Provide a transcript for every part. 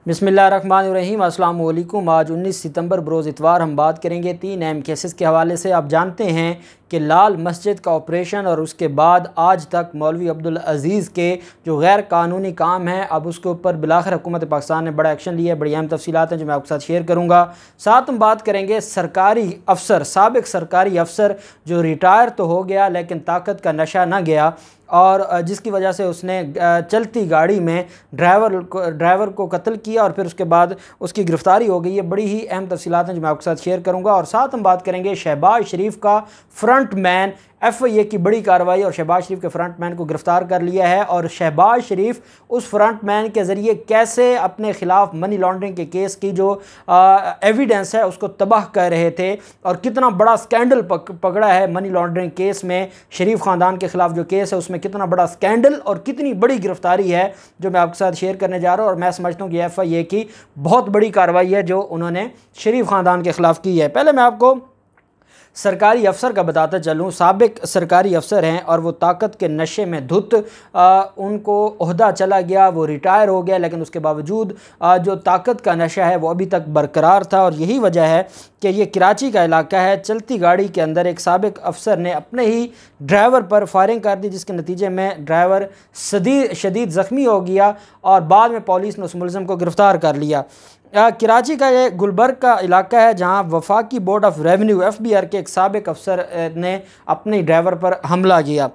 बिस्मिल्लाहिर्रहमानिर्रहीम। अस्सलाम वालेकुम। आज 19 सितंबर बरोज़ इतवार हम बात करेंगे 3 अहम केसेस के हवाले से। आप जानते हैं कि लाल मस्जिद का ऑपरेशन और उसके बाद आज तक मौलवी अब्दुल अज़ीज़ के जो गैर कानूनी काम हैं, अब उसके ऊपर बिलाखिर हुकूमत पाकिस्तान ने बड़ा एक्शन लिया है। बड़ी अहम तफसीलात हैं जो मैं आपके साथ शेयर करूँगा। साथ हम बात करेंगे सरकारी अफसर, साबिक सरकारी अफसर जो रिटायर तो हो गया लेकिन ताकत का नशा ना गया, और जिसकी वजह से उसने चलती गाड़ी में ड्राइवर को कत्ल किया और फिर उसके बाद उसकी गिरफ़्तारी हो गई। ये बड़ी ही अहम तफसीलात हैं जो मैं आपके साथ शेयर करूंगा। और साथ हम बात करेंगे शहबाज शरीफ का फ्रंट मैन, FIA की बड़ी कार्रवाई और शहबाज शरीफ के फ्रंट मैन को गिरफ़्तार कर लिया है। और शहबाज शरीफ उस फ्रंट मैन के ज़रिए कैसे अपने ख़िलाफ़ मनी लॉन्ड्रिंग के केस की जो एविडेंस है उसको तबाह कर रहे थे, और कितना बड़ा स्कैंडल पकड़ा है मनी लॉन्ड्रिंग केस में। शरीफ ख़ानदान के ख़िलाफ़ जो केस है उसमें कितना बड़ा स्कैंडल और कितनी बड़ी गिरफ़्तारी है जो मैं आपके साथ शेयर करने जा रहा हूँ। और मैं समझता हूँ कि FIA की बहुत बड़ी कार्रवाई है जो उन्होंने शरीफ ख़ानदान के ख़िलाफ़ की है। पहले मैं आपको सरकारी अफसर का बताता चलूँ। साबिक सरकारी अफसर हैं और वो ताकत के नशे में धुत, उनको ओहदा चला गया, वो रिटायर हो गया, लेकिन उसके बावजूद जो ताकत का नशा है वो अभी तक बरकरार था। और यही वजह है कि ये कराची का इलाका है। चलती गाड़ी के अंदर एक साबिक अफसर ने अपने ही ड्राइवर पर फायरिंग कर दी, जिसके नतीजे में ड्राइवर शदीद ज़ख्मी हो गया और बाद में पुलिस ने उस मुलज़िम को गिरफ़्तार कर लिया। कराची का ये गुलबर्ग का इलाका है जहां वफाकी बोर्ड ऑफ रेवेन्यू FBR के एक साबिक अफसर ने अपने ड्राइवर पर हमला किया।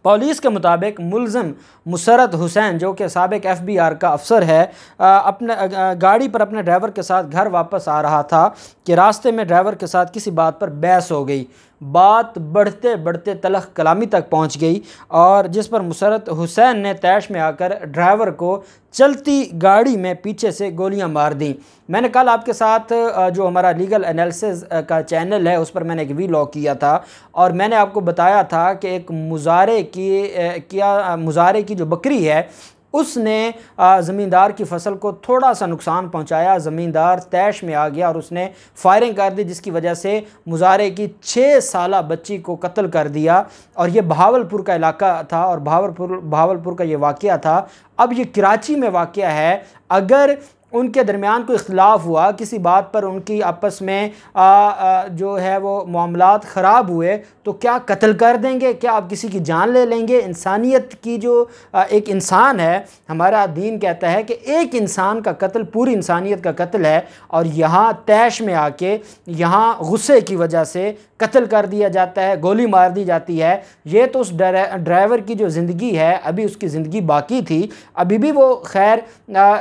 पुलिस के मुताबिक मुलज़िम मुसरत हुसैन जो कि साबिक FBR का अफसर है, अपने गाड़ी पर अपने ड्राइवर के साथ घर वापस आ रहा था कि रास्ते में ड्राइवर के साथ किसी बात पर बहस हो गई। बात बढ़ते बढ़ते तलख कलामी तक पहुंच गई और जिस पर मुसरत हुसैन ने तैश में आकर ड्राइवर को चलती गाड़ी में पीछे से गोलियां मार दी। मैंने कल आपके साथ जो हमारा लीगल एनालिसिस का चैनल है उस पर मैंने एक वीलॉग किया था और मैंने आपको बताया था कि एक मुजारे की जो बकरी है उसने ज़मींदार की फसल को थोड़ा सा नुकसान पहुंचाया। ज़मींदार तैश में आ गया और उसने फायरिंग कर दी, जिसकी वजह से मुजारे की 6 साला बच्ची को कत्ल कर दिया। और ये बहावलपुर का इलाका था और बहावलपुर का ये वाक़या था। अब ये कराची में वाक़या है। अगर उनके दरमियान कोई इख्तिलाफ़ हुआ किसी बात पर, उनकी आपस में जो है वो मामलात ख़राब हुए, तो क्या कत्ल कर देंगे? क्या आप किसी की जान ले लेंगे? इंसानियत की जो एक इंसान है, हमारा दीन कहता है कि एक इंसान का कत्ल पूरी इंसानियत का कत्ल है। और यहाँ तैश में आके यहाँ गुस्से की वजह से कत्ल कर दिया जाता है, गोली मार दी जाती है। ये तो उस ड्राइवर की जो ज़िंदगी है, अभी उसकी ज़िंदगी बाकी थी, अभी भी वो खैर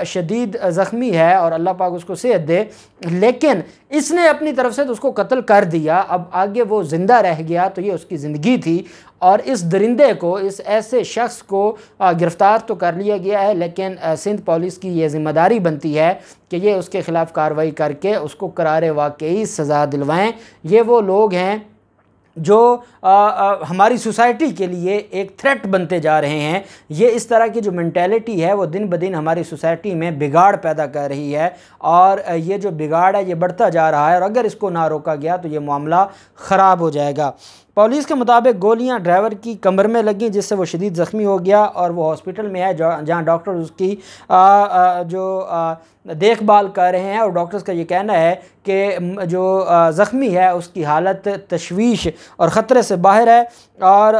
शदीद ज़ख्मी है और अल्लाह पाक उसको सेहत दे, लेकिन इसने अपनी तरफ से तो उसको कत्ल कर दिया। अब आगे वो ज़िंदा रह गया तो ये उसकी ज़िंदगी थी। और इस दरिंदे को, इस ऐसे शख्स को गिरफ़्तार तो कर लिया गया है, लेकिन सिंध पुलिस की ये ज़िम्मेदारी बनती है कि ये उसके ख़िलाफ़ कार्रवाई करके उसको करारे वाक़ई सज़ा दिलवाएँ। ये वो लोग हैं जो हमारी सोसाइटी के लिए एक थ्रेट बनते जा रहे हैं। ये इस तरह की जो मेंटालिटी है वो दिन ब दिन हमारी सोसाइटी में बिगाड़ पैदा कर रही है और ये जो बिगाड़ है ये बढ़ता जा रहा है और अगर इसको ना रोका गया तो ये मामला ख़राब हो जाएगा। पुलिस के मुताबिक गोलियां ड्राइवर की कमर में लगी जिससे वो शदीद ज़ख्मी हो गया और वो हॉस्पिटल में है जहां डॉक्टर उसकी देखभाल कर रहे हैं। और डॉक्टर्स का ये कहना है कि जो ज़ख्मी है उसकी हालत तशवीश और ख़तरे से बाहर है। और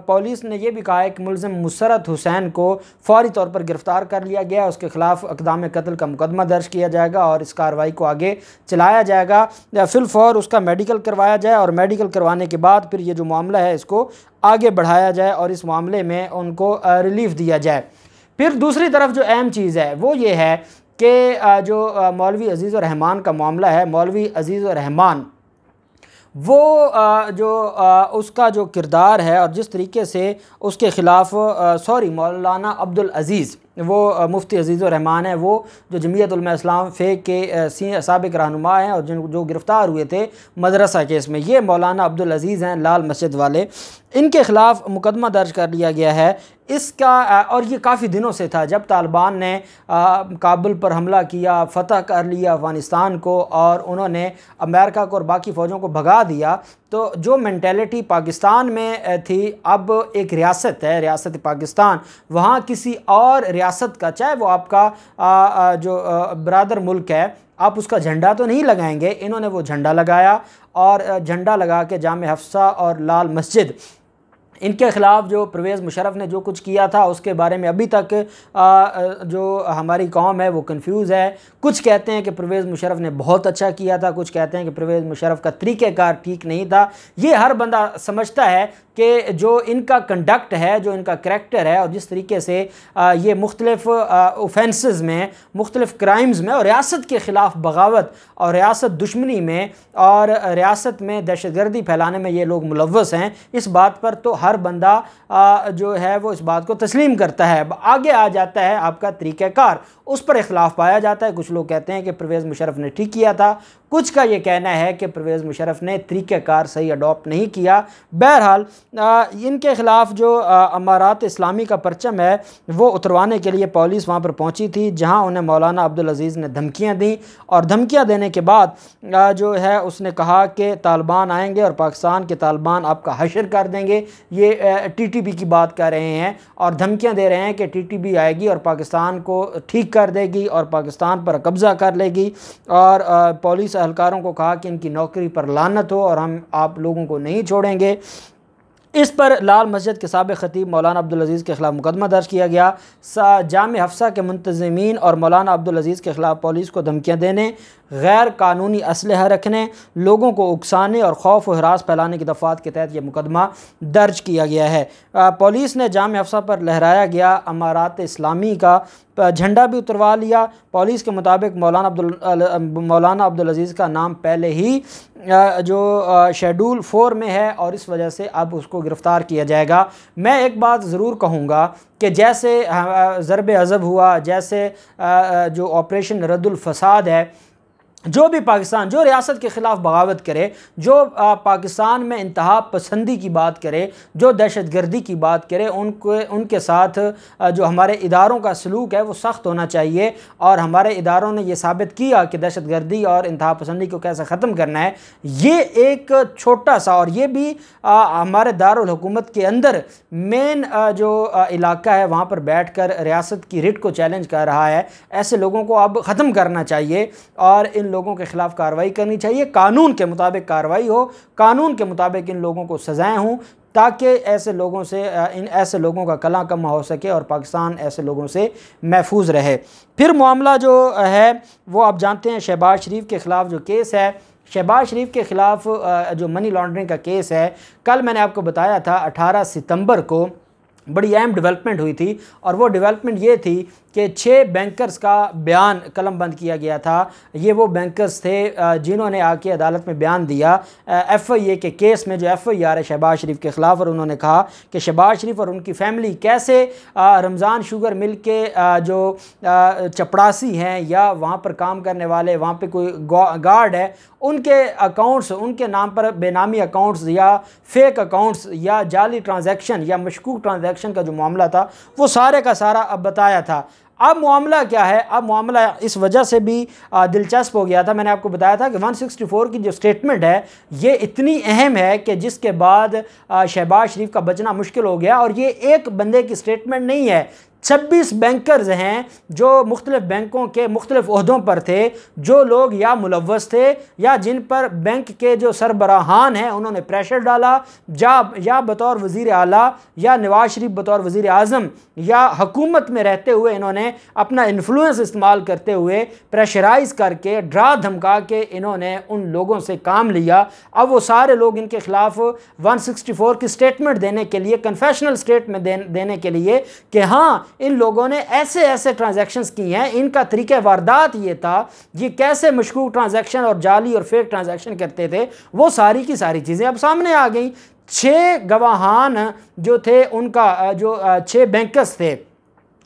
पुलिस ने यह भी कहा है कि मुलज़िम मुसरत हुसैन को फ़ौरी तौर पर गिरफ़्तार कर लिया गया, उसके ख़िलाफ़ इक़दाम कत्ल का मुकदमा दर्ज किया जाएगा और इस कार्रवाई को आगे चलाया जाएगा। फिलफौर उसका मेडिकल करवाया जाए और मेडिकल करवाने के बाद फिर ये जो मामला है इसको आगे बढ़ाया जाए और इस मामले में उनको रिलीफ़ दिया जाए। फिर दूसरी तरफ जो अहम चीज़ है वो ये है कि जो मौलवी अज़ीज़ उर रहमान का मामला है, मौलवी अज़ीज़ उर रहमान वो उसका जो किरदार है और जिस तरीके से उसके ख़िलाफ़ मौलाना अब्दुल अज़ीज़, वो मुफ्ती अज़ीज़ उर रहमान है, वो जो जमीयत उलमा इस्लाम फ़े के साबिक रहनुमा हैं और जो गिरफ़्तार हुए थे मदरसा केस में, ये मौलाना अब्दुल अज़ीज़ हैं लाल मस्जिद वाले, इनके ख़िलाफ़ मुकदमा दर्ज कर लिया गया है। इसका और ये काफ़ी दिनों से था, जब तालिबान ने काबुल पर हमला किया, फ़तह कर लिया अफ़गानिस्तान को और उन्होंने अमेरिका को और बाकी फ़ौजों को भगा दिया, तो जो मेंटेलिटी पाकिस्तान में थी, अब एक रियासत है, रियासत पाकिस्तान, वहाँ किसी और रियासत का, चाहे वो आपका जो ब्रादर मुल्क है, आप उसका झंडा तो नहीं लगाएंगे। इन्होंने वो झंडा लगाया और झंडा लगा के जामे हफ्सा और लाल मस्जिद, इनके ख़िलाफ़ जो परवेज़ मुशर्रफ ने जो कुछ किया था उसके बारे में अभी तक जो हमारी कौम है वो कंफ्यूज है। कुछ कहते हैं कि परवेज़ मुशर्रफ ने बहुत अच्छा किया था, कुछ कहते हैं कि परवेज़ मुशर्रफ का तरीक़ेकार ठीक नहीं था। ये हर बंदा समझता है कि जो इनका कंडक्ट है, जो इनका करैक्टर है, और जिस तरीके से ये मुख्तलिफ़ ऑफेंसेस में, मुख्तलिफ़ क्राइम्स में और रियासत के ख़िलाफ़ बगावत और रियासत दुश्मनी में और रियासत में दहशतगर्दी फैलाने में ये लोग मुलव्वस हैं, इस बात पर तो हर बंदा जो है वो इस बात को तस्लीम करता है। आगे आ जाता है आपका तरीक़ाकार, उस पर इख्लाफ़ पाया जाता है। कुछ लोग कहते हैं कि परवेज़ मुशर्रफ ने ठीक किया था, कुछ का ये कहना है कि परवेज़ मुशर्रफ ने तरीक़ाकार सही अडॉप्ट नहीं किया। बहरहाल इनके ख़िलाफ़ जो अमारात इस्लामी का परचम है वो उतरवाने के लिए पुलिस वहाँ पर पहुँची थी, जहाँ उन्हें मौलाना अब्दुल अज़ीज़ ने धमकियाँ दी, और धमकियाँ देने के बाद जो है उसने कहा कि तालिबान आएंगे और पाकिस्तान के तालिबान आपका हशर कर देंगे। ये TTP की बात कर रहे हैं और धमकियाँ दे रहे हैं कि TTP आएगी और पाकिस्तान को ठीक कर देगी और पाकिस्तान पर कब्ज़ा कर लेगी। और पुलिस एहलकारों को कहा कि इनकी नौकरी पर लानत हो और हम आप लोगों को नहीं छोड़ेंगे। इस पर लाल मस्जिद के साबिक़ ख़तीब मौलाना अब्दुल अज़ीज़ के ख़िलाफ़ मुकदमा दर्ज किया गया। जामे हफ्सा के मुंतज़मीन और मौलाना अब्दुल अज़ीज़ के ख़िलाफ़ पुलिस को धमकियाँ देने, गैर कानूनी असलहा रखने, लोगों को उकसाने और खौफ व हरास फैलाने की दफ़ात के तहत यह मुकदमा दर्ज किया गया है। पुलिस ने जामे हफ्सा पर लहराया गया अमारात इस्लामी का झंडा भी उतरवा लिया। पुलिस के मुताबिक मौलाना अब्दुल अज़ीज़ का नाम पहले ही जो शेड्यूल 4 में है और इस वजह से अब उसको गिरफ़्तार किया जाएगा। मैं एक बात ज़रूर कहूँगा कि जैसे ज़रब अज़ब हुआ, जैसे जो ऑपरेशन रद्दुल फ़साद है, जो भी पाकिस्तान, जो रियासत के ख़िलाफ़ बगावत करे, जो पाकिस्तान में इंतहा पसंदी की बात करे, जो दहशतगर्दी की बात करे, उनके साथ जो हमारे इदारों का सलूक है वो सख्त होना चाहिए। और हमारे इदारों ने ये साबित किया कि दहशतगर्दी और इंतहा पसंदी को कैसे ख़त्म करना है। ये एक छोटा सा, और ये भी हमारे दारुल हुकूमत के अंदर मेन जो इलाका है वहाँ पर बैठ कर रियासत की रिट को चैलेंज कर रहा है। ऐसे लोगों को अब ख़त्म करना चाहिए और इन लोगों के ख़िलाफ़ कार्रवाई करनी चाहिए। कानून के मुताबिक कार्रवाई हो, कानून के मुताबिक इन लोगों को सज़ाएँ हों, ताकि ऐसे लोगों से, इन ऐसे लोगों का कला कम हो सके और पाकिस्तान ऐसे लोगों से महफूज रहे। फिर मामला जो है वो आप जानते हैं, शहबाज शरीफ के ख़िलाफ़ जो केस है, शहबाज शरीफ के ख़िलाफ़ जो मनी लॉन्ड्रिंग का केस है, कल मैंने आपको बताया था 18 सितंबर को बड़ी अहम डेवलपमेंट हुई थी। और वो डेवलपमेंट ये थी कि 6 बैंकर्स का बयान कलम बंद किया गया था। ये वो बैंकर्स थे जिन्होंने आके अदालत में बयान दिया FIA के केस में, जो FIR है शहबाज शरीफ के ख़िलाफ़। और उन्होंने कहा कि शहबाज शरीफ और उनकी फ़ैमिली कैसे रमज़ान शुगर मिल के जो चपड़ासी हैं या वहाँ पर काम करने वाले, वहाँ पे कोई गार्ड है, उनके अकाउंट्स, उनके नाम पर बेनामी अकाउंट्स या फेक अकाउंट्स या जाली ट्रांजैक्शन या मशकूक ट्रांजैक्शन का जो मामला था वो सारे का सारा अब बताया था। अब मामला क्या है, अब मामला इस वजह से भी दिलचस्प हो गया था। मैंने आपको बताया था कि 164 की जो स्टेटमेंट है ये इतनी अहम है कि जिसके बाद शहबाज शरीफ का बचना मुश्किल हो गया। और ये एक बंदे की स्टेटमेंट नहीं है, 26 बैंकर्स हैं जो मुख्तलिफ बैंकों के मुख्तलिफ ओहदों पर थे, जो लोग या मुलव्वस थे या जिन पर बैंक के जो सरबराहान हैं उन्होंने प्रेशर डाला, या बतौर वज़ीर आला या नवाज शरीफ बतौर वज़ीर आज़म या हुकूमत में रहते हुए इन्होंने अपना इन्फ्लुएंस इस्तेमाल करते हुए प्रेशराइज़ करके डरा धमका के इन्होंने उन लोगों से काम लिया। अब वो सारे लोग इनके ख़िलाफ़ 164 की स्टेटमेंट देने के लिए, कन्फेशनल स्टेटमेंट देने के लिए कि हाँ इन लोगों ने ऐसे ऐसे ट्रांजैक्शंस की हैं, इनका तरीक़ा वारदात ये था, ये कैसे मशकूक ट्रांजैक्शन और जाली और फेक ट्रांजैक्शन करते थे, वो सारी की सारी चीज़ें अब सामने आ गई। 6 गवाहान जो थे, उनका जो 6 बैंकर्स थे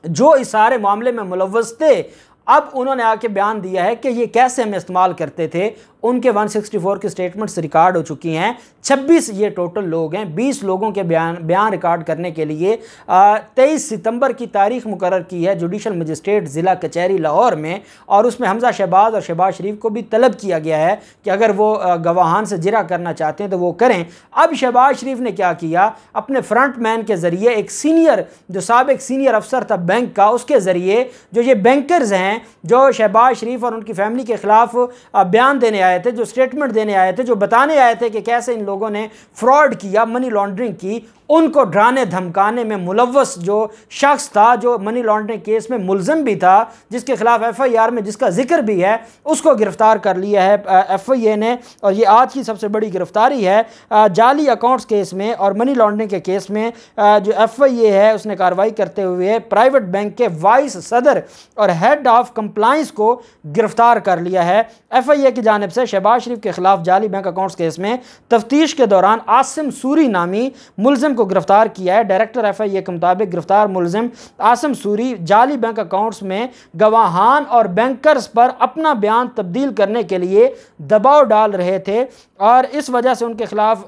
जो इस सारे मामले में मुलव्वस थे, अब उन्होंने आके बयान दिया है कि ये कैसे हम इस्तेमाल करते थे। उनके 164 की स्टेटमेंट्स रिकॉर्ड हो चुकी हैं। 26 ये टोटल लोग हैं। 20 लोगों के बयान रिकॉर्ड करने के लिए 23 सितंबर की तारीख मुकर्रर की है जुडिशल मजिस्ट्रेट ज़िला कचहरी लाहौर में, और उसमें हमजा शहबाज और शहबाज शरीफ को भी तलब किया गया है कि अगर वो गवाहान से जिरा करना चाहते हैं तो वो करें। अब शहबाज शरीफ ने क्या किया, अपने फ्रंट मैन के ज़रिए एक सीनियर जो साबिक सीनियर अफसर था बैंक का, उसके ज़रिए जो ये बैंकर्स हैं जो शहबाज शरीफ और उनकी फैमिली के ख़िलाफ़ बयान देने आए थे, जो स्टेटमेंट देने आए थे, जो बताने आए थे कि कैसे इन लोगों ने फ्रॉड किया, मनी लॉन्ड्रिंग की, उनको डराने धमकाने में मुलव्वस जो शख्स था, जो मनी लॉन्ड्रिंग केस में मुलज़म भी था, जिसके खिलाफ FIR में जिसका जिक्र भी है, उसको गिरफ्तार कर लिया है FIA ने। और ये आज की सबसे बड़ी गिरफ्तारी है जाली अकाउंट्स केस में और मनी लॉन्ड्रिंग के केस में। जो FIA है उसने कार्रवाई करते हुए प्राइवेट बैंक के वाइस सदर और हेड ऑफ कंप्लाइंस को गिरफ्तार कर लिया है। FIA की जानिब से शहबाज शरीफ के खिलाफ जाली बैंक अकाउंट्स केस में तफ्तीश के दौरान आसिम सूरी नामी मुलजिम को गिरफ्तार किया है। डायरेक्टर FIA के मुताबिक गिरफ्तार मुलजिम आसिम सूरी जाली बैंक अकाउंट्स में गवाहान और बैंकर्स पर अपना बयान तब्दील करने के लिए दबाव डाल रहे थे, और इस वजह से उनके खिलाफ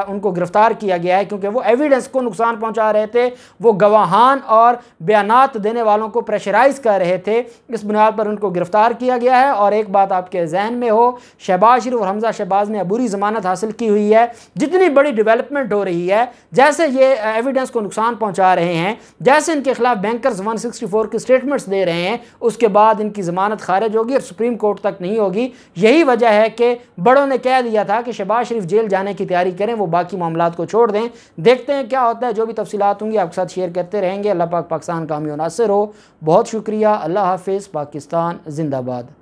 उनको गिरफ्तार किया गया है, क्योंकि वो एविडेंस को नुकसान पहुंचा रहे थे, वो गवाहान और बयानात देने वालों को प्रेशराइज कर रहे थे। इस बुनियाद पर उनको गिरफ्तार किया गया है। और एक बात आपके जहन में हो, शहबाज शरीफ और हमजा शहबाज ने अबूरी ज़मानत हासिल की हुई है। जितनी बड़ी डेवलपमेंट हो रही है, जैसे ये एविडेंस को नुकसान पहुंचा रहे हैं, जैसे इनके खिलाफ बैंकर्स 164 की स्टेटमेंट्स दे रहे हैं, उसके बाद इनकी ज़मानत खारिज होगी और सुप्रीम कोर्ट तक नहीं होगी। यही वजह है कि बड़ों ने कह दिया था कि शहबाज शरीफ जेल जाने की तैयारी करें, वो बाकी मामलात को छोड़ दें। देखते हैं क्या होता है। जो भी तफसीलात होंगी आपके साथ शेयर करते रहेंगे। अल्लाह पाक पाकिस्तान कामयाब नासिर हो। बहुत शुक्रिया। अल्लाह हाफिज़। पाकिस्तान जिंदाबाद।